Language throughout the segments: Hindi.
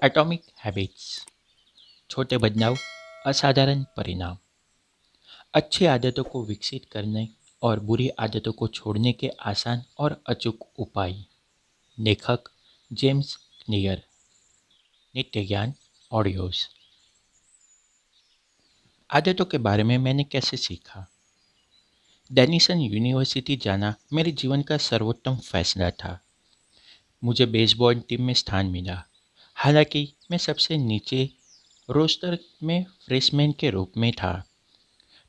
Atomic habits. छोटे बदलाव, असाधारण परिणाम। अच्छी आदतों को विकसित करने और बुरी आदतों को छोड़ने के आसान और अचूक उपाय। लेखक जेम्स क्लियर। नित्य ज्ञान ऑडियोज। आदतों के बारे में मैंने कैसे सीखा। डेनिसन यूनिवर्सिटी जाना मेरे जीवन का सर्वोत्तम फैसला था। मुझे बेसबॉल टीम में स्थान मिला। हालांकि मैं सबसे नीचे रोस्टर में फ्रेशमैन के रूप में था,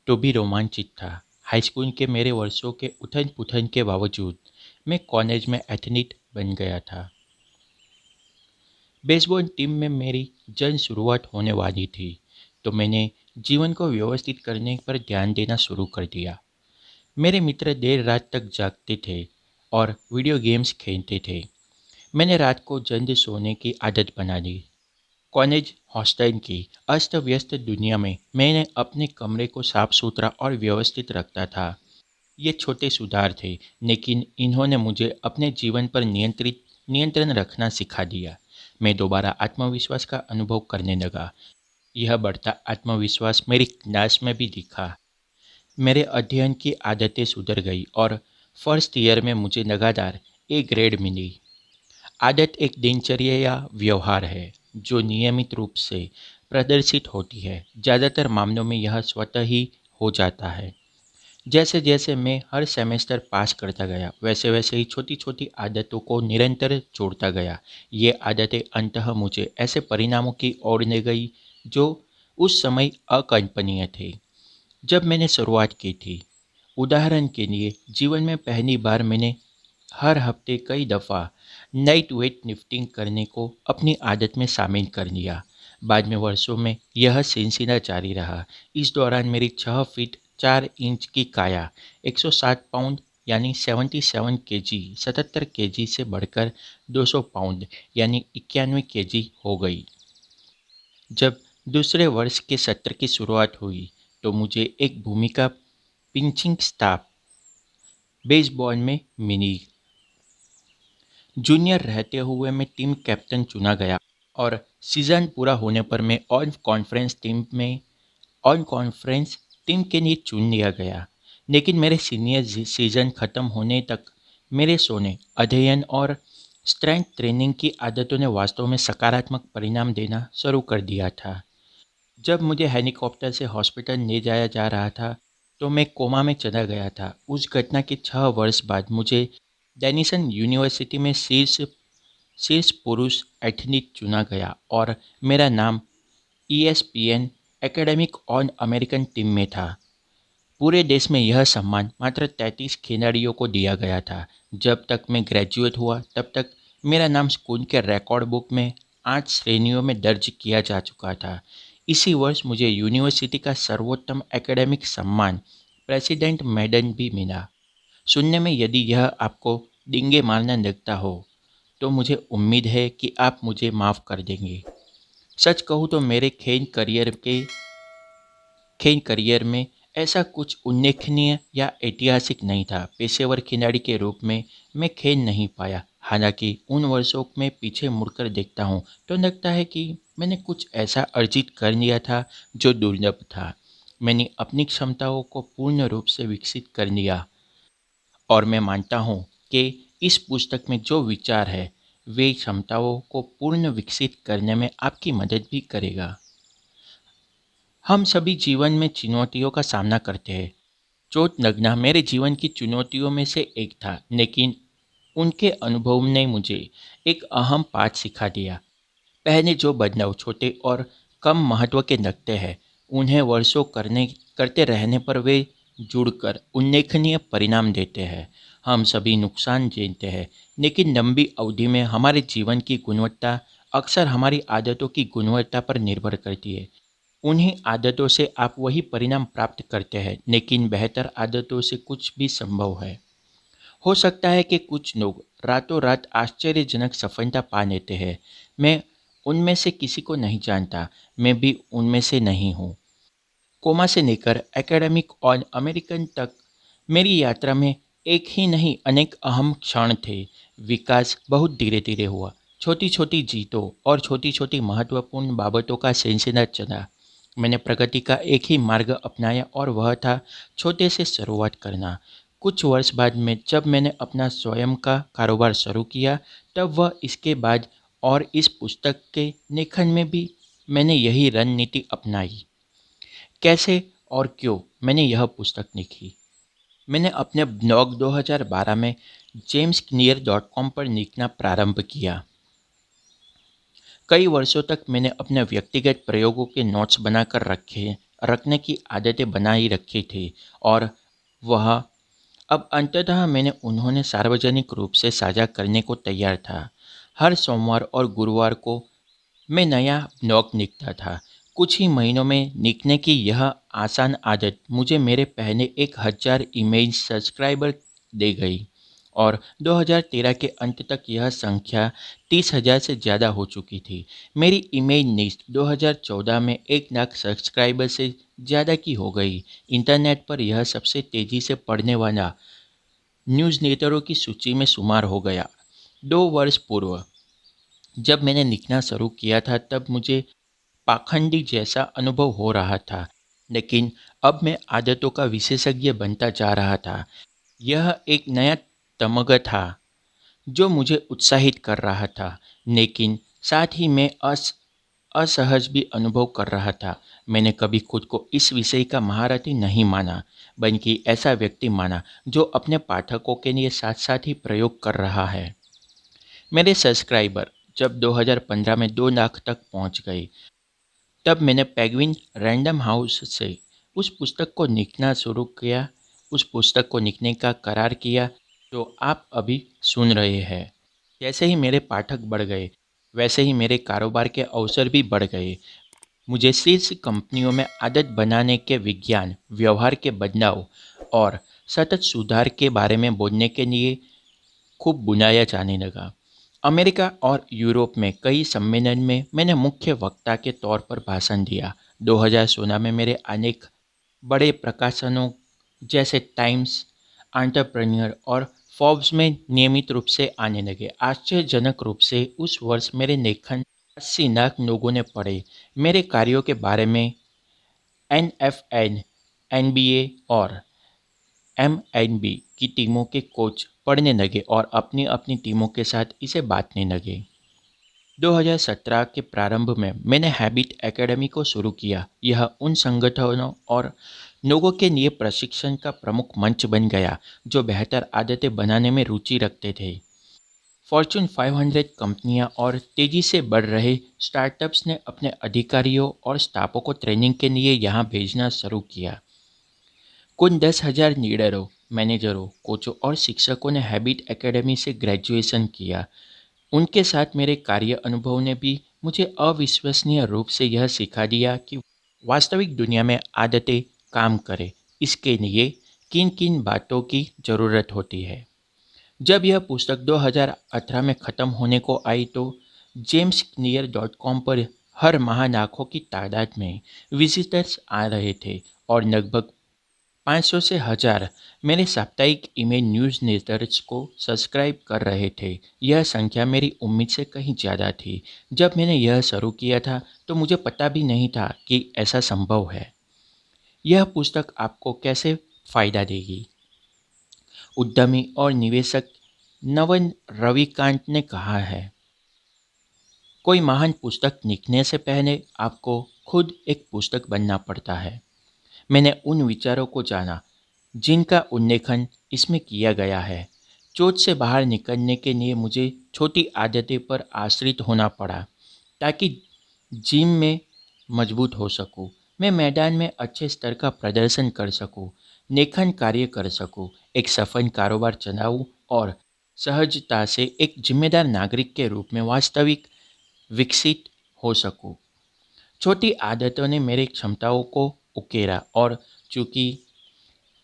तो भी रोमांचित था। हाई स्कूल के मेरे वर्षों के उथल पुथल के बावजूद मैं कॉलेज में एथलीट बन गया था। बेसबॉल टीम में मेरी जल्द शुरुआत होने वाली थी, तो मैंने जीवन को व्यवस्थित करने पर ध्यान देना शुरू कर दिया। मेरे मित्र देर रात तक जागते थे और वीडियो गेम्स खेलते थे। मैंने रात को जल्द सोने की आदत बना ली। कॉलेज हॉस्टल की अस्त व्यस्त दुनिया में मैंने अपने कमरे को साफ सुथरा और व्यवस्थित रखता था। ये छोटे सुधार थे, लेकिन इन्होंने मुझे अपने जीवन पर नियंत्रण रखना सिखा दिया। मैं दोबारा आत्मविश्वास का अनुभव करने लगा। यह बढ़ता आत्मविश्वास मेरी क्लास में भी दिखा। मेरे अध्ययन की आदतें सुधर गई और फर्स्ट ईयर में मुझे लगातार ए ग्रेड मिली। आदत एक दिनचर्या या व्यवहार है जो नियमित रूप से प्रदर्शित होती है। ज़्यादातर मामलों में यह स्वतः ही हो जाता है। जैसे जैसे मैं हर सेमेस्टर पास करता गया, वैसे वैसे ही छोटी छोटी आदतों को निरंतर जोड़ता गया। ये आदतें अंततः मुझे ऐसे परिणामों की ओर ले गई जो उस समय अकल्पनीय थे जब मैंने शुरुआत की थी। उदाहरण के लिए, जीवन में पहली बार मैंने हर हफ्ते कई दफ़ा नाइट वेट लिफ्टिंग करने को अपनी आदत में शामिल कर लिया। बाद में वर्षों में यह सिलसिला जारी रहा। इस दौरान मेरी 6 फीट 4 इंच की काया 160 पाउंड यानी 77 केजी 77 केजी से बढ़कर 200 पाउंड यानी 91 केजी हो गई। जब दूसरे वर्ष के सत्र की शुरुआत हुई तो मुझे एक भूमिका पिंचिंग स्टाफ बेसबॉल में मिली। जूनियर रहते हुए मैं टीम कैप्टन चुना गया और सीज़न पूरा होने पर मैं ऑन कॉन्फ्रेंस टीम के लिए चुन लिया गया। लेकिन मेरे सीनियर सीज़न ख़त्म होने तक मेरे सोने, अध्ययन और स्ट्रेंथ ट्रेनिंग की आदतों ने वास्तव में सकारात्मक परिणाम देना शुरू कर दिया था। जब मुझे हेलीकॉप्टर से हॉस्पिटल ले जाया जा रहा था तो मैं कोमा में चला गया था। उस घटना के 6 वर्ष बाद मुझे डेनिसन यूनिवर्सिटी में शीर्ष पुरुष एथलीट चुना गया और मेरा नाम ESPN academic all American team में था। पूरे देश में यह सम्मान मात्र 33 खिलाड़ियों को दिया गया था। जब तक मैं ग्रेजुएट हुआ तब तक मेरा नाम स्कूल के रिकॉर्ड बुक में 8 श्रेणियों में दर्ज किया जा चुका था। इसी वर्ष मुझे यूनिवर्सिटी का सर्वोत्तम एकेडमिक सम्मान प्रेसिडेंट मेडल भी मिला। सुनने में यदि यह आपको डिंगे मारना लगता हो तो मुझे उम्मीद है कि आप मुझे माफ़ कर देंगे। सच कहूँ तो मेरे खेल करियर में ऐसा कुछ उल्लेखनीय या ऐतिहासिक नहीं था। पेशेवर खिलाड़ी के रूप में मैं खेल नहीं पाया। हालांकि उन वर्षों में पीछे मुड़कर देखता हूँ तो लगता है कि मैंने कुछ ऐसा अर्जित कर लिया था जो दुर्लभ था। मैंने अपनी क्षमताओं को पूर्ण रूप से विकसित कर लिया और मैं मानता हूँ कि इस पुस्तक में जो विचार है वे क्षमताओं को पूर्ण विकसित करने में आपकी मदद भी करेगा। हम सभी जीवन में चुनौतियों का सामना करते हैं। चोट लगना मेरे जीवन की चुनौतियों में से एक था, लेकिन उनके अनुभव ने मुझे एक अहम पाठ सिखा दिया। पहले जो बदलाव छोटे और कम महत्व के लगते हैं, उन्हें वर्षों करते रहने पर वे जुड़कर उल्लेखनीय परिणाम देते हैं। हम सभी नुकसान झेलते हैं, लेकिन लंबी अवधि में हमारे जीवन की गुणवत्ता अक्सर हमारी आदतों की गुणवत्ता पर निर्भर करती है। उन्हीं आदतों से आप वही परिणाम प्राप्त करते हैं, लेकिन बेहतर आदतों से कुछ भी संभव है। हो सकता है कि कुछ लोग रातों रात आश्चर्यजनक सफलता पा लेते हैं। मैं उनमें से किसी को नहीं जानता, मैं भी उनमें से नहीं हूँ। कोमा से लेकर एकेडमिक और अमेरिकन तक मेरी यात्रा में एक ही नहीं अनेक अहम क्षण थे। विकास बहुत धीरे धीरे हुआ। छोटी छोटी जीतों और छोटी छोटी महत्वपूर्ण बाबतों का सिलसिला चला। मैंने प्रगति का एक ही मार्ग अपनाया और वह था छोटे से शुरुआत करना। कुछ वर्ष बाद में जब मैंने अपना स्वयं का कारोबार शुरू किया, तब वह इसके बाद और इस पुस्तक के लेखन में भी मैंने यही रणनीति अपनाई। कैसे और क्यों मैंने यह पुस्तक लिखी? मैंने अपने ब्लॉग 2012 में jamesclear.com पर लिखना प्रारंभ किया। कई वर्षों तक मैंने अपने व्यक्तिगत प्रयोगों के नोट्स बनाकर रखने की आदतें बनाई रखी थी, और वह अब अंततः मैंने उन्होंने सार्वजनिक रूप से साझा करने को तैयार था। हर सोमवार और गुरुवार को मैं नया ब्लॉग लिखता था। कुछ ही महीनों में लिखने की यह आसान आदत मुझे मेरे पहले 1000 ईमेल सब्सक्राइबर दे गई, और 2013 के अंत तक यह संख्या 30,000 से ज़्यादा हो चुकी थी। मेरी ईमेल लिस्ट 2014 में 1 लाख सब्सक्राइबर से ज़्यादा की हो गई। इंटरनेट पर यह सबसे तेज़ी से पढ़ने वाला न्यूज़लेटरों की सूची में शुमार हो गया। 2 वर्ष पूर्व जब मैंने लिखना शुरू किया था, तब मुझे पाखंडी जैसा अनुभव हो रहा था, लेकिन अब मैं आदतों का विशेषज्ञ बनता जा रहा था। यह एक नया तमगा था जो मुझे उत्साहित कर रहा था, लेकिन साथ ही मैं असहज भी अनुभव कर रहा था। मैंने कभी खुद को इस विषय का महारथी नहीं माना, बल्कि ऐसा व्यक्ति माना जो अपने पाठकों के लिए साथ साथ ही प्रयोग कर रहा है। मेरे सब्सक्राइबर जब 2015 में 2 लाख तक पहुंच गए, तब मैंने पेंगुइन रैंडम हाउस से उस पुस्तक को लिखना शुरू किया, उस पुस्तक को लिखने का करार किया जो आप अभी सुन रहे हैं। जैसे ही मेरे पाठक बढ़ गए, वैसे ही मेरे कारोबार के अवसर भी बढ़ गए। मुझे शीर्ष कंपनियों में आदत बनाने के विज्ञान, व्यवहार के बदलाव और सतत सुधार के बारे में बोलने के लिए खूब बुलाया जाने लगा। अमेरिका और यूरोप में कई सम्मेलन में मैंने मुख्य वक्ता के तौर पर भाषण दिया। 2016 में मेरे अनेक बड़े प्रकाशनों जैसे टाइम्स, एंटरप्रेन्योर और फोर्ब्स में नियमित रूप से आने लगे। आश्चर्यजनक रूप से उस वर्ष मेरे लेखन 80 लाख लोगों ने पढ़े। मेरे कार्यों के बारे में NFL, NBA और MLB की टीमों के कोच पढ़ने लगे और अपनी अपनी टीमों के साथ इसे बांटने लगे। 2017 के प्रारंभ में मैंने हैबिट एकेडमी को शुरू किया। यह उन संगठनों और लोगों के लिए प्रशिक्षण का प्रमुख मंच बन गया जो बेहतर आदतें बनाने में रुचि रखते थे। फॉर्च्यून 500 कंपनियां और तेज़ी से बढ़ रहे स्टार्टअप्स ने अपने अधिकारियों और स्टाफों को ट्रेनिंग के लिए यहाँ भेजना शुरू किया। कुल 10,000 लीडरों, मैनेजरों, कोचों और शिक्षकों ने हैबिट एकेडमी से ग्रेजुएशन किया। उनके साथ मेरे कार्य अनुभव ने भी मुझे अविश्वसनीय रूप से यह सिखा दिया कि वास्तविक दुनिया में आदतें काम करें, इसके लिए किन किन बातों की ज़रूरत होती है। जब यह पुस्तक 2018 में ख़त्म होने को आई, तो jamesclear.com पर हर माह लाखों की तादाद में विजिटर्स आ रहे थे, और लगभग 500 से 1000 मेरे साप्ताहिक ईमेल न्यूज़लेटर्स को सब्सक्राइब कर रहे थे। यह संख्या मेरी उम्मीद से कहीं ज़्यादा थी। जब मैंने यह शुरू किया था, तो मुझे पता भी नहीं था कि ऐसा संभव है। यह पुस्तक आपको कैसे फ़ायदा देगी? उद्यमी और निवेशक नवन रविकांत ने कहा है, कोई महान पुस्तक लिखने से पहले आपको खुद एक पुस्तक बनना पड़ता है। मैंने उन विचारों को जाना जिनका उल्लेखन इसमें किया गया है। चोट से बाहर निकलने के लिए मुझे छोटी आदतें पर आश्रित होना पड़ा ताकि जिम में मजबूत हो सकूं, मैं मैदान में अच्छे स्तर का प्रदर्शन कर सकूं, लेखन कार्य कर सकूं, एक सफल कारोबार चलाऊं और सहजता से एक जिम्मेदार नागरिक के रूप में वास्तविक विकसित हो सकूं। छोटी आदतों ने मेरी क्षमताओं को उकेरा, और चूंकि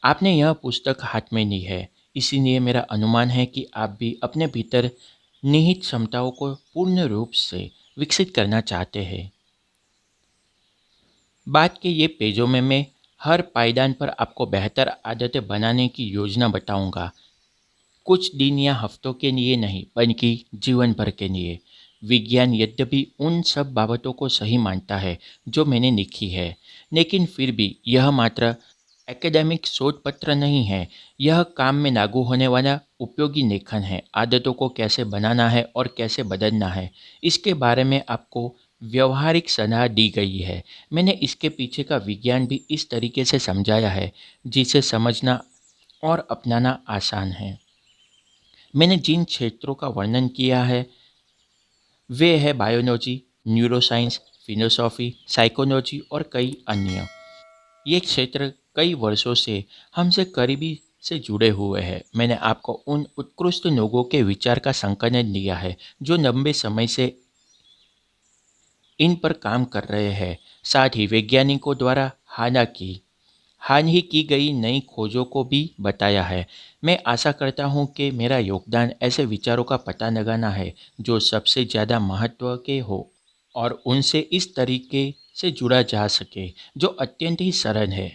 आपने यह पुस्तक हाथ में ली है, इसीलिए मेरा अनुमान है कि आप भी अपने भीतर निहित क्षमताओं को पूर्ण रूप से विकसित करना चाहते हैं। बाद के ये पेजों में मैं हर पायदान पर आपको बेहतर आदतें बनाने की योजना बताऊंगा। कुछ दिन या हफ्तों के लिए नहीं, बल्कि जीवन भर के लिए। विज्ञान यद्यपि उन सब बाबतों को सही मानता है जो मैंने लिखी है, लेकिन फिर भी यह मात्र एकेडमिक शोध पत्र नहीं है। यह काम में लागू होने वाला उपयोगी लेखन है। आदतों को कैसे बनाना है और कैसे बदलना है, इसके बारे में आपको व्यवहारिक सलाह दी गई है। मैंने इसके पीछे का विज्ञान भी इस तरीके से समझाया है जिसे समझना और अपनाना आसान है। मैंने जिन क्षेत्रों का वर्णन किया है वे है बायोलॉजी, न्यूरोसाइंस, फिलोसॉफी, साइकोलॉजी और कई अन्य। ये क्षेत्र कई वर्षों से हमसे करीबी से जुड़े हुए हैं। मैंने आपको उन उत्कृष्ट लोगों के विचार का संकलन दिया है जो लंबे समय से इन पर काम कर रहे हैं। साथ ही वैज्ञानिकों द्वारा हाल ही की गई नई खोजों को भी बताया है। मैं आशा करता हूँ कि मेरा योगदान ऐसे विचारों का पता लगाना है जो सबसे ज़्यादा महत्व के हो और उनसे इस तरीके से जुड़ा जा सके जो अत्यंत ही सरल है।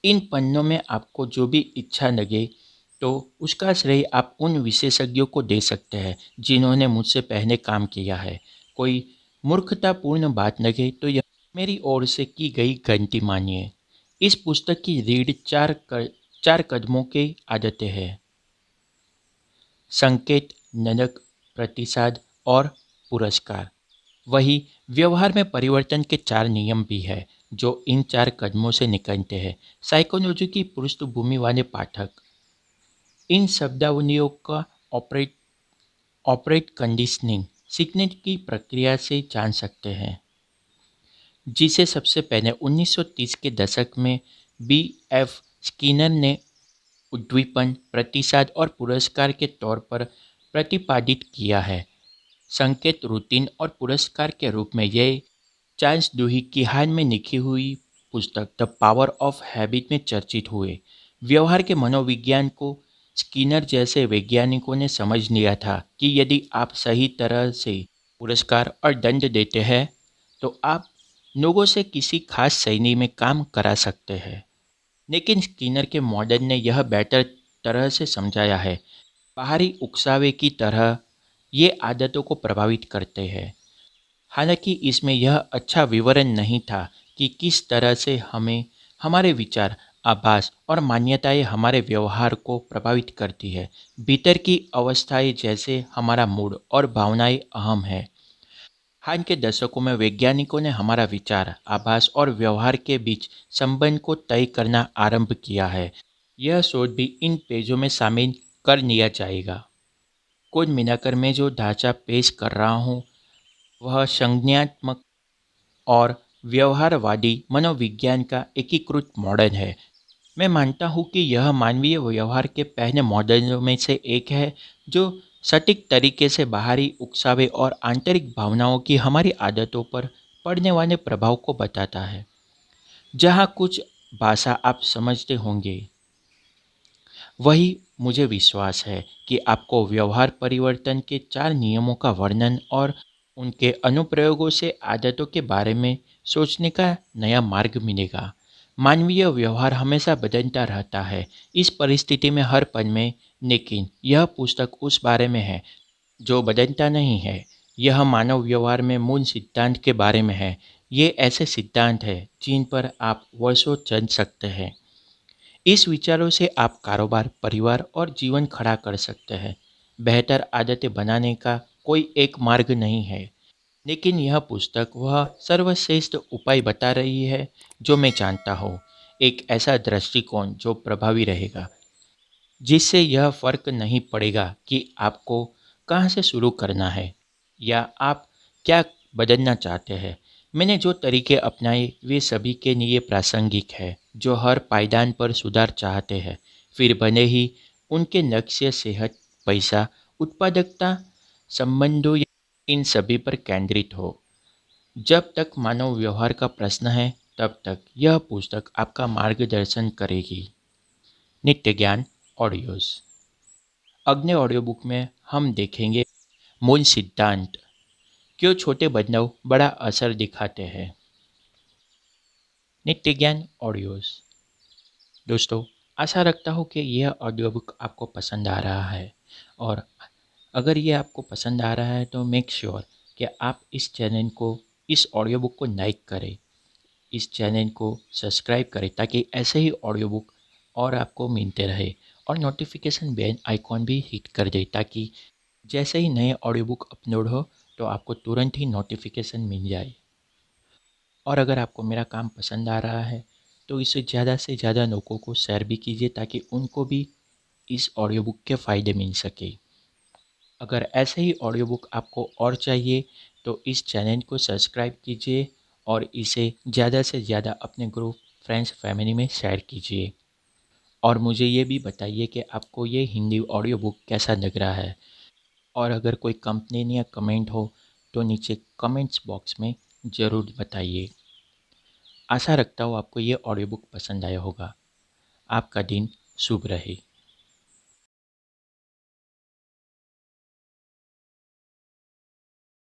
इन पन्नों में आपको जो भी इच्छा लगे तो उसका श्रेय आप उन विशेषज्ञों को दे सकते हैं जिन्होंने मुझसे पहले काम किया है। कोई मूर्खतापूर्ण बात लगे तो यह मेरी ओर से की गई गलती मानिए। इस पुस्तक की रीढ़ चार कदमों की आदतें हैं: संकेत, नदक, प्रतिसाद और पुरस्कार। वही व्यवहार में परिवर्तन के चार नियम भी है जो इन चार कदमों से निकलते हैं। साइकोलॉजी की पृष्ठभूमि वाले पाठक इन शब्दावलियों का ऑपरेट ऑपरेट कंडीशनिंग सीखने की प्रक्रिया से जान सकते हैं, जिसे सबसे पहले 1930 के दशक में बी एफ स्किनर ने उद्दीपन, प्रतिसाद और पुरस्कार के तौर पर प्रतिपादित किया है। संकेत, रूटीन और पुरस्कार के रूप में ये चार्ल्स डुही की हाल में लिखी हुई पुस्तक द पावर ऑफ हैबिट में चर्चित हुए। व्यवहार के मनोविज्ञान को स्किनर जैसे वैज्ञानिकों ने समझ लिया था कि यदि आप सही तरह से पुरस्कार और दंड देते हैं तो आप लोगों से किसी खास शैली में काम करा सकते हैं। लेकिन स्किनर के मॉडल ने यह बेहतर तरह से समझाया है। बाहरी उकसावे की तरह ये आदतों को प्रभावित करते हैं। हालांकि इसमें यह अच्छा विवरण नहीं था कि किस तरह से हमें हमारे विचार, आभास और मान्यताएं हमारे व्यवहार को प्रभावित करती है। भीतर की अवस्थाएं जैसे हमारा मूड और भावनाएं अहम है। हाल के दशकों में वैज्ञानिकों ने हमारा विचार, आभास और व्यवहार के बीच संबंध को तय करना आरंभ किया है। यह शोध भी इन पेजों में शामिल कर लिया जाएगा। कुल मिलाकर मैं जो ढांचा पेश कर रहा हूँ वह संज्ञानात्मक और व्यवहारवादी मनोविज्ञान का एकीकृत मॉडल है। मैं मानता हूँ कि यह मानवीय व्यवहार के पहले मॉडलों में से एक है जो सटीक तरीके से बाहरी उकसावे और आंतरिक भावनाओं की हमारी आदतों पर पड़ने वाले प्रभाव को बताता है। जहाँ कुछ भाषा आप समझते होंगे, वही मुझे विश्वास है कि आपको व्यवहार परिवर्तन के चार नियमों का वर्णन और उनके अनुप्रयोगों से आदतों के बारे में सोचने का नया मार्ग मिलेगा। मानवीय व्यवहार हमेशा बदलता रहता है, इस परिस्थिति में हर पल में, लेकिन यह पुस्तक उस बारे में है जो बदलता नहीं है। यह मानव व्यवहार में मूल सिद्धांत के बारे में है। ये ऐसे सिद्धांत हैं जिन पर आप वर्षों चल सकते हैं। इस विचारों से आप कारोबार, परिवार और जीवन खड़ा कर सकते हैं। बेहतर आदतें बनाने का कोई एक मार्ग नहीं है, लेकिन यह पुस्तक वह सर्वश्रेष्ठ उपाय बता रही है जो मैं जानता हूँ। एक ऐसा दृष्टिकोण जो प्रभावी रहेगा, जिससे यह फर्क नहीं पड़ेगा कि आपको कहाँ से शुरू करना है या आप क्या बदलना चाहते हैं। मैंने जो तरीके अपनाए वे सभी के लिए प्रासंगिक है जो हर पायदान पर सुधार चाहते हैं, फिर भले ही उनके लक्ष्य सेहत, पैसा, उत्पादकता, संबंधों या इन सभी पर केंद्रित हो। जब तक मानव व्यवहार का प्रश्न है तब तक यह पुस्तक आपका मार्गदर्शन करेगी। नित्य ज्ञान ऑडियोज। अगले ऑडियो बुक में हम देखेंगे मूल सिद्धांत, क्यों छोटे बदलाव बड़ा असर दिखाते हैं। नित्य ज्ञान ऑडियोज। दोस्तों, आशा रखता हूँ कि यह ऑडियो बुक आपको पसंद आ रहा है, और अगर ये आपको पसंद आ रहा है तो मेक श्योर कि आप इस ऑडियो बुक को लाइक करें, इस चैनल को सब्सक्राइब करें, ताकि ऐसे ही ऑडियो बुक और आपको मिलते रहे। और नोटिफिकेशन बेल आइकॉन भी हिट कर दे, ताकि जैसे ही नए ऑडियो बुक अपलोड हो तो आपको तुरंत ही नोटिफिकेशन मिल जाए। और अगर आपको मेरा काम पसंद आ रहा है तो इसे ज़्यादा से ज़्यादा लोगों को शेयर भी कीजिए, ताकि उनको भी इस ऑडियो बुक के फ़ायदे मिल सके। अगर ऐसे ही ऑडियो बुक आपको और चाहिए तो इस चैनल को सब्सक्राइब कीजिए और इसे ज़्यादा से ज़्यादा अपने ग्रुप, फ्रेंड्स, फैमिली में शेयर कीजिए। और मुझे ये भी बताइए कि आपको ये हिंदी ऑडियो बुक कैसा लग रहा है। और अगर कोई कंप्लेन या कमेंट हो तो नीचे कमेंट्स बॉक्स में ज़रूर बताइए। आशा रखता हूँ आपको ये ऑडियो बुक पसंद आया होगा। आपका दिन शुभ रहे।